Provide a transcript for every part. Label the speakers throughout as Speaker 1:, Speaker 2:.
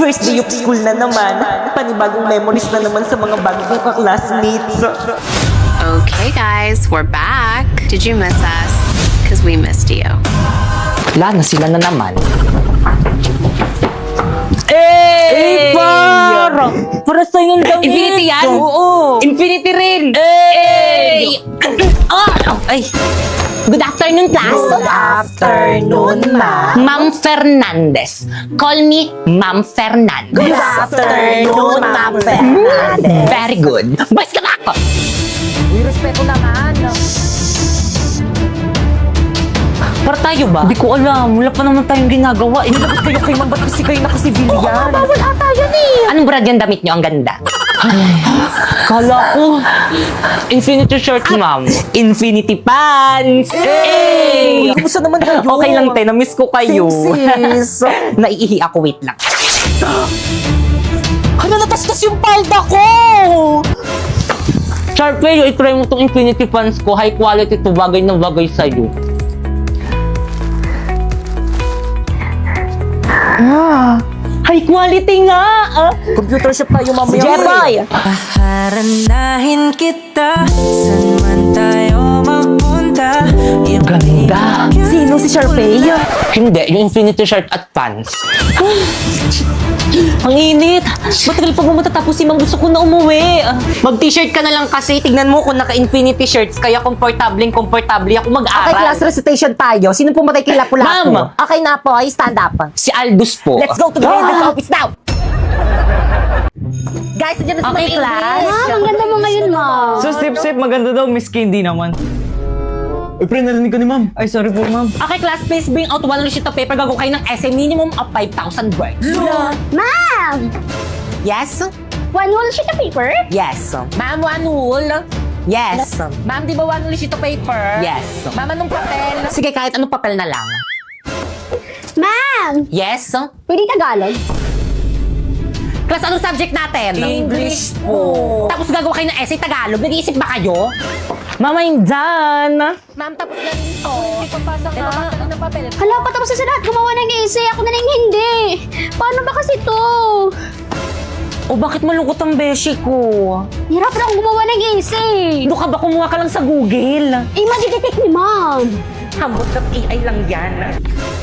Speaker 1: First day of school na naman. Panibagong memories na naman sa mga bago kong ka-classmates.
Speaker 2: Okay, guys, we're back. Did you miss us? Because we missed you.
Speaker 3: Wala na sila na naman.
Speaker 1: Para sa'yo yung damit.
Speaker 3: Infinity yan?
Speaker 1: Oo.
Speaker 3: Infinity rin! Ay! Good afternoon, class!
Speaker 1: Good afternoon, ma'am.
Speaker 3: Ma'am Fernandez. Call me Ma'am Fernandez.
Speaker 1: Good afternoon, Ma'am Fernandez.
Speaker 3: Very good. Boys, ka na ako!
Speaker 1: Uy, respeto naman.
Speaker 3: Para tayo ba?
Speaker 1: Hindi ko alam. Wala pa naman tayong ginagawa. Inilabas kayo kay ma'am. Ba't kasi kayo naka-civilian?
Speaker 3: Bawal ata yan eh! Anong brand yung damit nyo? Ang ganda.
Speaker 1: Kala ko.
Speaker 3: Infinity shirt, ma'am. Infinity pants! Hey!
Speaker 1: Kumusta naman kayo?
Speaker 3: Okay lang, te. Na-miss ko kayo.
Speaker 1: Sis.
Speaker 3: Naiihi ako. Wait lang.
Speaker 1: Hala, natastas yung palda ko!
Speaker 3: Sharpay, i-try mo tong Infinity pants ko. High quality to. Bagay na bagay sa'yo. High quality nga!
Speaker 1: Computer shop tayo mamaya.
Speaker 3: Jeboy!
Speaker 4: Paharandahin kita, saan man tayo magpunta.
Speaker 3: Ganda!
Speaker 1: Sino si Sharpay?
Speaker 3: Hindi, yung Infinity shirt at pants. Ang init! Matagal pa ba matatapos si Mang? Gusto ko na umuwi. Mag-t-shirt ka na lang kasi. Tignan mo kung naka-Infinity shirts. Kaya komportable ako
Speaker 5: Okay,
Speaker 3: mag-aral.
Speaker 5: class recitation tayo. Sino pumatay kay Lapu-Lapu?
Speaker 3: Ma'am!
Speaker 5: Okay na po, ay stand up.
Speaker 3: Si Aldous po.
Speaker 5: Let's go to the Raven's office now! Guys, nandiyan na si
Speaker 3: Okay,
Speaker 5: Ma'am
Speaker 3: class.
Speaker 5: English.
Speaker 6: Ang ganda mo ngayon, ma'am.
Speaker 7: So, sip, maganda daw, Miss Candy naman. Uy, pre, narinig ko ni ma'am. Ay, sorry po, ma'am.
Speaker 3: Okay, class, please bring out one sheet of paper. Gago kayo ng essay minimum of 5,000 words.
Speaker 6: Ma'am!
Speaker 3: Yes?
Speaker 6: One whole sheet of paper?
Speaker 3: Yes. Ma'am, one wool. Yes.
Speaker 1: Ma'am, di ba one sheet of paper?
Speaker 3: Yes.
Speaker 1: Ma'am, anong papel?
Speaker 3: Sige, kahit anong papel na lang.
Speaker 6: Ma'am!
Speaker 3: Yes.
Speaker 6: Pwede Tagalog?
Speaker 3: Class, anong subject natin?
Speaker 1: English po.
Speaker 3: Tapos gagawa kayo ng essay Tagalog. Nag-iisip ba kayo? Mama, I'm done.
Speaker 1: Ma'am, tapos na rin to. Hindi pa pasa ka. Papasa rin ng papel.
Speaker 6: Hala, patapos na sa lahat. Gumawa ng essay. Ako na lang hindi. Paano ba kasi to?
Speaker 3: O bakit malungkot ang beshi ko?
Speaker 6: Hirap na akong gumawa ng essay.
Speaker 3: Ano ka ba? Kumuha ka lang sa Google.
Speaker 6: Eh, madidetect ni ma'am.
Speaker 3: Hambot na AI lang yan.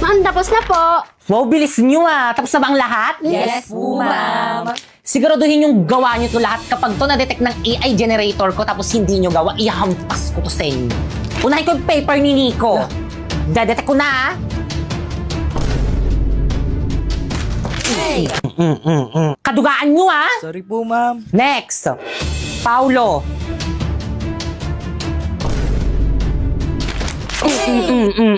Speaker 6: Ma'am, tapos na po.
Speaker 3: Wow, bilis nyo ah. Tapos na ba ang lahat?
Speaker 1: Yes po, ma'am.
Speaker 3: Siguraduhin yung gawa nyo to lahat. Kapag to na-detect ng AI generator ko tapos hindi nyo gawa, ihampas ko to sa inyo. Unahin ko yung paper ni Nico. Dadetect ko na ah. Kadugaan nyo ah.
Speaker 7: Sorry po, ma'am.
Speaker 3: Next. Paulo.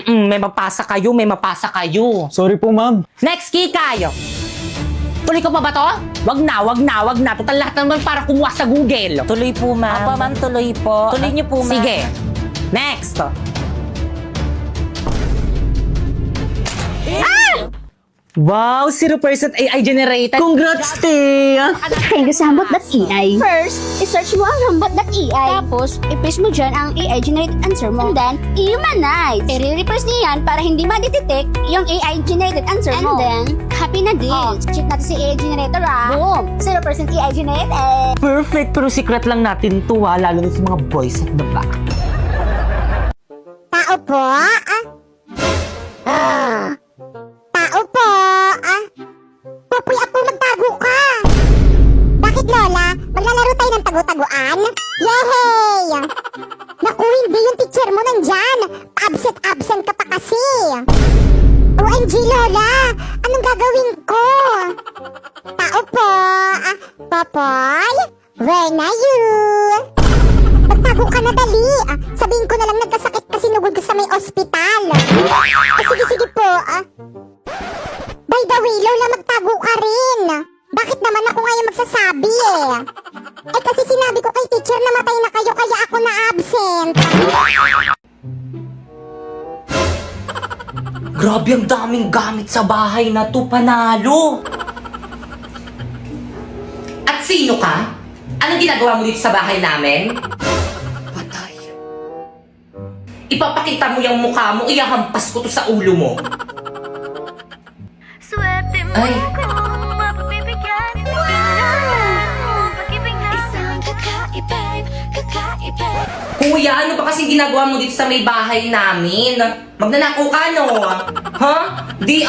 Speaker 3: May mapasa kayo, may mapasa kayo.
Speaker 7: Sorry po, ma'am.
Speaker 3: Next, Kikay. Tuloy ko pa ba to? Wag na. Total lahat naman para kumuha sa Google.
Speaker 1: Tuloy po, ma'am.
Speaker 3: Apa, ma'am, tuloy po.
Speaker 1: Tuloy niyo po, ma'am.
Speaker 3: Sige. Next. Wow, 0% AI generated. Congrats, te!
Speaker 6: Thank you sa hambot.ai. First, i-search mo ang hambot.ai. Tapos, i-paste mo dyan ang AI-generated answer mo. And then, i-humanize. I-repress niya yan para hindi ma-detect yung AI-generated answer mo. And then, happy na din. Check natin si AI generator Boom! 0% AI generated.
Speaker 3: Perfect, pero secret lang natin to ha, lalo na sa mga boys at the back.
Speaker 8: Tao po? Tao po? Pupuy ako, magtago ka! Bakit, Lola? Maglalaro tayo ng tago-taguan? Yehey! Naku, hindi yung teacher mo nandyan! Absent ka pa kasi! OMG, Lola! Anong gagawin ko? Tao po? Popoy? Where na you? Magtago ka na dali! Sabihin ko na lang nagkasakit kasi nugod ka sa may ospital! Sige po! By the way, Lola, magtago ka rin! Bakit naman ako ngayon magsasabi kasi sinabi ko kay teacher na matay na kayo kaya ako na-absent!
Speaker 3: Grabe, ang daming gamit sa bahay na to, panalo! At sino ka? Anong ginagawa mo dito sa bahay namin? Patay. Ipapakita mo yung mukha mo, iyahampas ko to sa ulo mo. Ay. Kuya, ano ba kasi ginagawa mo dito sa may bahay namin? Magnanakaw ka, no? Ha? Di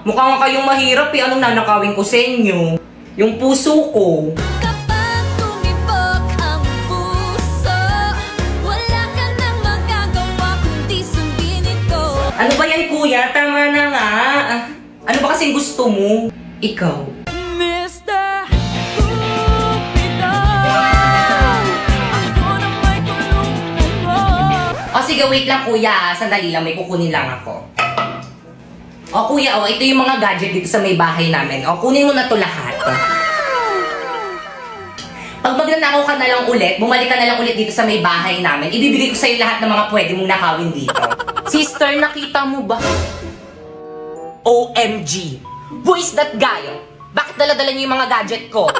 Speaker 3: mukha nga kayong mahirap eh. Anong nanakawin ko sa inyo? Yung puso ko.
Speaker 9: Kapag tumibok ang puso, wala ka nang magagawa kundi sundin ito.
Speaker 3: Ano ba yan, kuya? Tama na nga. Ano ba kasing gusto mo? Ikaw.
Speaker 9: Mr. Cupido, ako na may tulong mo.
Speaker 3: O sige, wait lang kuya. Sandali lang, may kukunin lang ako. O kuya, ito yung mga gadget dito sa may bahay namin. O, kunin mo na to lahat. Pag magnanakaw ka na lang ulit, bumalik ka na lang ulit dito sa may bahay namin, ibibigay ko sa'yo lahat ng mga pwede mong nakawin dito. Sister, nakita mo ba? OMG! Who is that guy? Bakit dala-dala niyo yung mga gadget ko?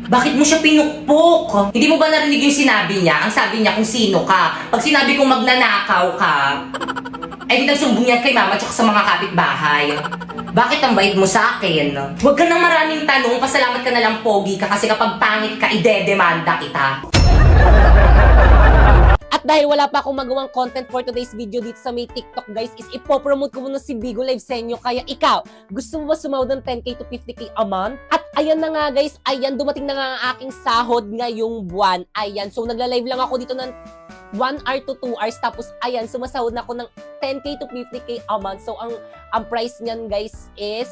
Speaker 3: Bakit mo siya pinukpok? Hindi mo ba narinig yung sinabi niya? Ang sabi niya kung sino ka. Pag sinabi kong magnanakaw ka, ay di nagsumbong yan kay mama tsaka sa mga kapitbahay. Bakit ang bait mo sa akin? Huwag ka nang maraming tanong, pasalamat ka na lang pogi ka kasi kapag pangit ka, idedemanda kita.
Speaker 5: At dahil wala pa akong magawang content for today's video dito sa may TikTok guys, is ipopromote ko muna si Bigo Live sa inyo. Kaya ikaw, gusto mo ba sumahod ng 10k to 50k a month? At ayan na nga guys, ayan, dumating na nga ang aking sahod ngayong buwan. Ayan, so nagla-live lang ako dito ng 1 hour to 2 hours. Tapos ayan, sumasahod na ako ng 10k to 50k a month. So ang price niyan guys is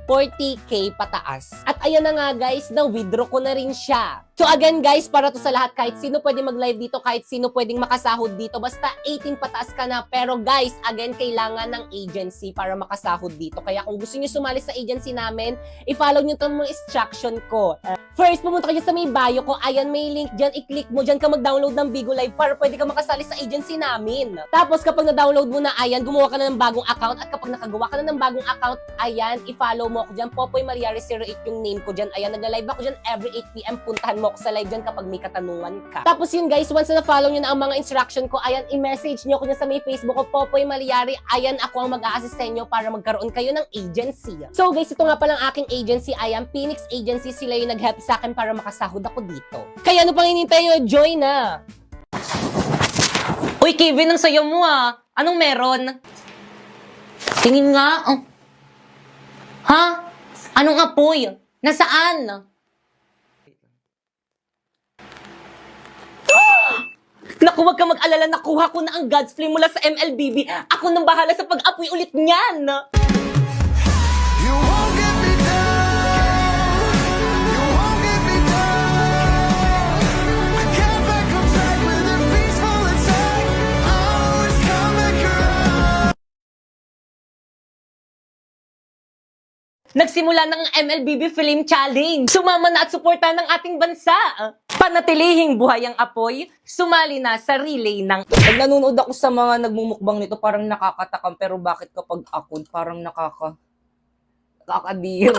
Speaker 5: 40k pataas. At ayan na nga guys, na-withdraw ko na rin siya. So again guys, para to sa lahat, kahit sino pwede mag-live dito, kahit sino pwedeng makasahod dito, basta 18 pataas ka na. Pero guys, again, kailangan ng agency para makasahod dito. Kaya kung gusto niyo sumali sa agency namin, i-follow niyo itong mga instruction ko. First, pumunta kayo sa may bio ko. Ayan, may link dyan. I-click mo dyan ka mag-download ng Bigo Live para pwede ka makasali sa agency namin. Tapos kapag na-download mo na, ayan, gumawa ka na ng bagong account. At kapag nakagawa ka na ng bagong account, ayan, i-follow mo ako dyan. Popoy Mariari 08 yung name ko dyan. Ayan, nag-live ako dyan every 8 PM. Puntahan mo ako sa live dyan kapag may katanungan ka. Tapos yun guys, once na follow nyo na ang mga instruction ko, ayan, i-message nyo ko dyan sa may Facebook ko, Popoy Mariari. Ayan, ako ang mag-a-assist sa inyo para magkaroon kayo ng agency. So guys, ito nga palang aking agency. Ayan, Phoenix Agency. Sila yung nag-help sa akin para makasahod ako dito. Kaya ano pang hinintay nyo? Join na!
Speaker 3: Uy, Kevin, ang sayo mo Anong meron? Tingin nga. Ha? Anong apoy? Nasaan? Naku, wag ka mag-alala. Nakuha ko na ang God's Flame mula sa MLBB. Ako nang bahala sa pag-apoy ulit niyan. Nagsimula ng MLBB Film Challenge. Sumama na at suporta ng ating bansa. Panatilihing buhay ang apoy, sumali na sa relay ng... Pag nanonood ako sa mga nagmumukbang nito, parang nakakatakam. Pero bakit kapag ako, parang nakakadiri.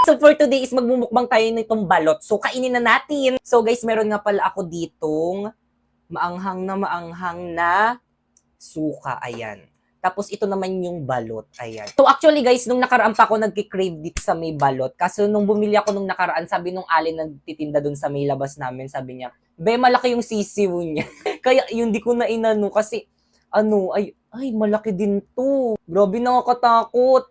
Speaker 3: So for today is magmumukbang tayo nitong balot. So kainin na natin. So guys, meron nga pala ako ditong maanghang na suka, ayan. Tapos ito naman yung balot, ayan. So actually guys, nung nakaraan pa ako nagki-crave dito sa may balot. Kaso nung bumili ako nung nakaraan, sabi nung alin na nagtitinda dun sa may labas namin, sabi niya, be, malaki yung sisiw niya. Kaya yun, di ko na inano kasi, ay, malaki din to. Grabe, nakakatakot.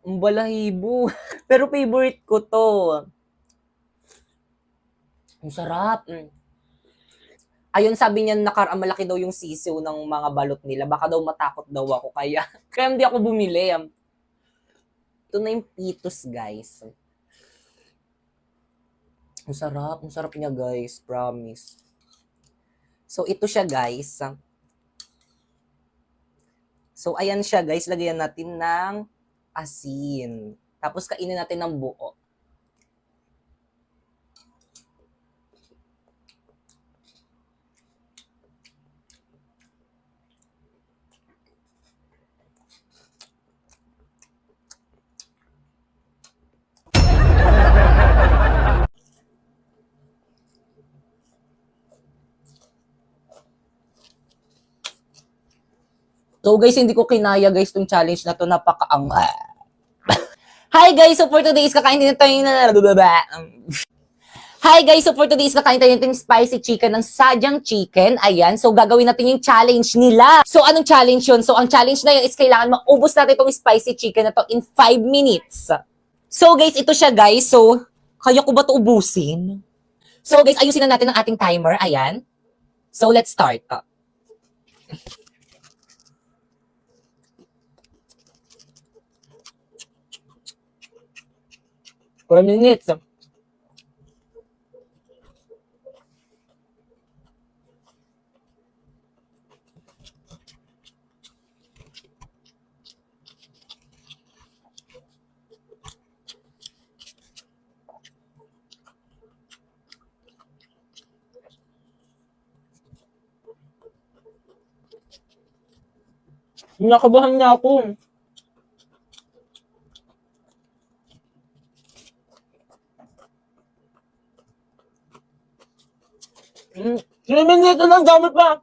Speaker 3: Ang balahibo. Pero favorite ko to. Ang sarap. Ayun, sabi niya malaki daw yung sisiw ng mga balot nila. Baka daw matakot daw ako. Kaya hindi ako bumili. Ito na yung pitos, guys. Ang sarap niya, guys. Promise. So, ito siya, guys. So, ayan siya, guys. Lagyan natin ng asin. Tapos, kainin natin ng buo. So guys, hindi ko kinaya guys tong challenge na to, napakaang.
Speaker 5: Hi guys, so for today's kakain din tayo Hi guys, so for today's kakain tayo ng spicy chicken ng Sadyang Chicken. Ayan, so gagawin natin yung challenge nila. So anong challenge yun? So ang challenge na yun is kailangan maubos natin itong spicy chicken na to in 5 minutes. So guys, ito siya guys. So, kaya ko ba ito ubusin? So guys, ayusin na natin ang ating timer. Ayan. So let's start. 4 minutes. Nakabahan niya ako. Sinimin dito ng dami pa.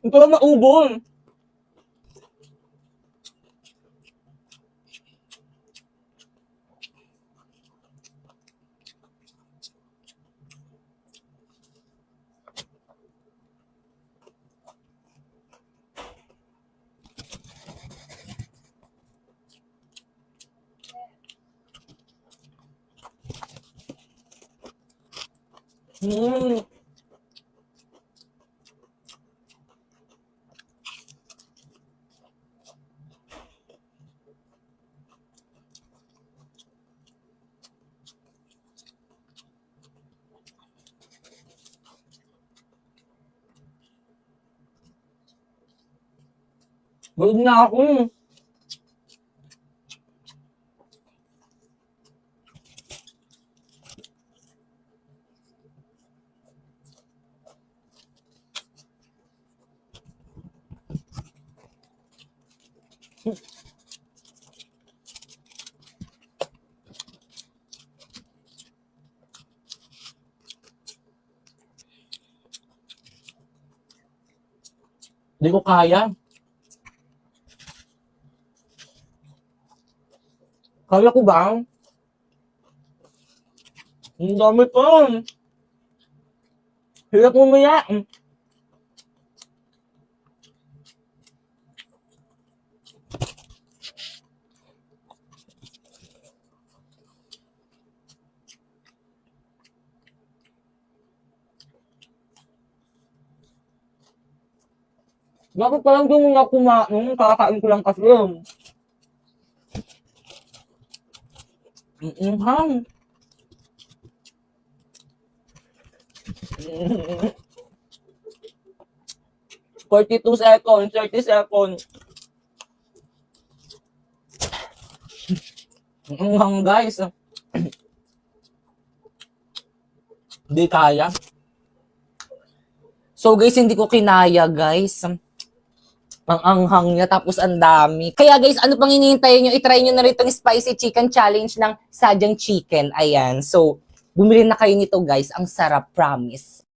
Speaker 5: Ito lang maubon. Bulog na ako. Hindi ko kaya. Kaya ko ba? Ang dami pa. Hirap mamaya. Bakit parang doon nga kumain? Kakain ko lang kasi. Ham. 42 seconds, 30 seconds. Ham guys. Hindi kaya. So guys, hindi ko kinaya guys. Ang anghang niya, tapos ang dami. Kaya guys, ano pang hinihintay nyo? I-try nyo na rin itong spicy chicken challenge ng Sadyang Chicken. Ayan. So, bumili na kayo nito guys. Ang sarap, promise.